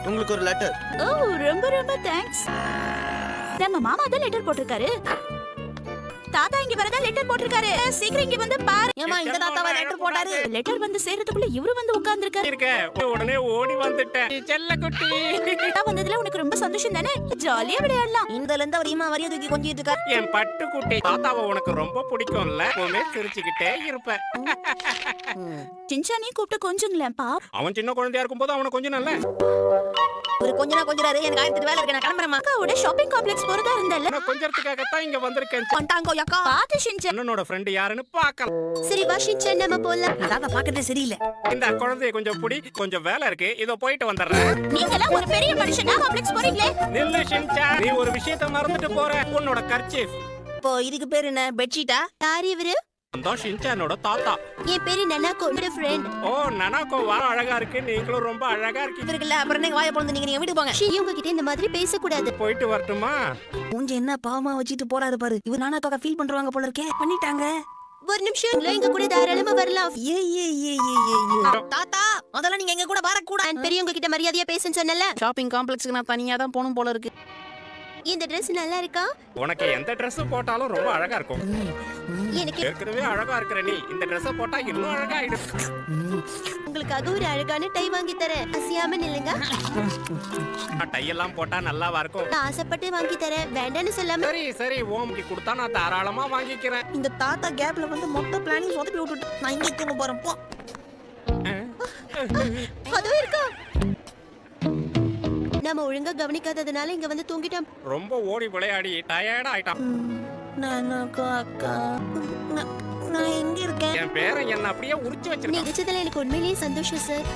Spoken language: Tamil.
உங்களுக்கு ஒரு லெட்டர். ஓ ரொம்ப ரொம்ப தேங்க்ஸ். நம்ம மாமா தான் லெட்டர் போட்டிருக்காரு. தாத்தா இங்க வரதா லெட்டர் போட்டிருக்காரு. சீக்கிரம் இங்க வந்து பாரு. ஏமா இந்த தாத்தாவா லெட்டர் போட்டாரு? லெட்டர் வந்து சேர்றதுக்குள்ள இவரு வந்து உட்கார்ந்திருக்காரு. உடனே ஓடி வந்துட்டேன். செல்ல குட்டி வந்ததுல உனக்கு ரொம்ப சந்தோஷம் தானே? ஜாலியா விளையாடலாம். இந்தல இருந்து அவரியமா வரிய தூக்கி கொஞ்சிட்டு இருக்காரு. என் பட்டு குட்டி தாத்தாவை உனக்கு ரொம்ப பிடிக்கும்ல. எப்பவுமே சிரிச்சுக்கிட்டே இருப்ப. சின்சானி கூப்பிட்டு கொஞ்சங்களேன் பா. அவன் சின்ன குழந்தையா இருக்கும்போது அவனை கொஞ்சம் நல்ல ஒரு கொஞ்சிராரு. எனக்கு ஆயிரத்து வேலை இருக்கு. நான் கிளம்புறேன். அக்காவோட ஷாப்பிங் காம்ப்ளெக்ஸ் போறதா இருந்தல்ல. நான் கொஞ்சத்துக்காகத்தான் இங்க வந்திருக்கேன். கொண்டாங்கோ யக்கா. பாத்து சின்சான். அண்ணனோட ஃப்ரெண்ட் யாருன்னு பார்க்கலாம். சரி வா சின்சான் நம்ம போலாம். தாத்தா பாக்கறதே சரியில்லை. இந்த குழந்தைய கொஞ்சம் புடி. கொஞ்சம் வேலை இருக்கு. இதோ போயிட்டு வந்துடுறேன். நீங்கலாம் ஒரு பெரிய மனுஷனா காம்ப்ளெக்ஸ் போறீங்களே? நில்லு ஷின்சான். நீ ஒரு விஷயத்தை மறந்துட்டு போற. உன்னோட கர்ச்சீஃப். இப்போ இதுக்கு பேர் என்ன? பெட்ஷீட்டா? யார் இவரு? அந்த ஷின்சானோட தாத்தா. என் பேரு நனாகோ, என்னோட ஃப்ரெண்ட். ஓ நனாக்கோ வர அழகா இருக்கு. நீங்களும் ரொம்ப அழகா இருக்கு. இவருக்குல்ல அப்புறம் என்ன வாயை பொளந்து நீங்க வீட்டுக்கு போங்க. இவங்க கிட்ட இந்த மாதிரி பேசக்கூடாது. போயிட்டு வரட்டுமா? மூஞ்சி என்ன பாவமா வச்சிட்டு போறாரு பாரு. இவர் நானாக்காக ஃபீல் பண்றாங்க போல இருக்கே. பண்ணிட்டாங்க. ஒரு நிமிஷம் எங்க கூட தாராளமா வரலாம். தாத்தா அதெல்லாம் நீங்க எங்க கூட வரக்கூடாது. நான் பெரியவங்க கிட்ட மரியாதையா பேசுன்னு சொன்னல. ஷாப்பிங் காம்ப்ளெக்ஸ்க்கு நான் தனியா தான் போகணும் போல இருக்கு. இந்த Dress நல்லா இருக்கா? உனக்கு எந்த Dress போட்டாலும் ரொம்ப அழகா இருக்கும். எனக்கு ஏற்கனவே அழகா இருக்கிற நீ இந்த Dress போட்டா இன்னும் அழகா ஆயிடும். உங்களுக்காக ஒரு அழகான டை வாங்கி தரேன். அசியாம நில்லுங்க. டை எல்லாம் போட்டா நல்லாவா இருக்கும்? நான் ஆசைப்பட்டு வாங்கி தரேன். வேண்டான்னு சொல்லாம. சரி சரி ஓம்க்கு கொடுத்தா நான் தாராளமா வாங்கிக்கிறேன். இந்த தாத்தா கேப்ல வந்து மொத்த பிளானிங் சொதப்பி விட்டுட்டு நான் இங்க தூங்க போறேன் போ. அதுவும் இருக்கா? நாம ஒழுங்கா கவனிக்காததுனால இங்க வந்து தூங்கிட்டோம். ரொம்ப ஓடி விளையாடி டயர்ட் ஆயிட்டான். நானாக்கா அக்கா நான் எங்க இருக்கேன்? என் பேரை என்ன அப்படியே உரிச்சு வச்சிருக்கேன். நீங்க வச்சதுல எனக்கு உண்மையிலேயே சந்தோஷம் சார்.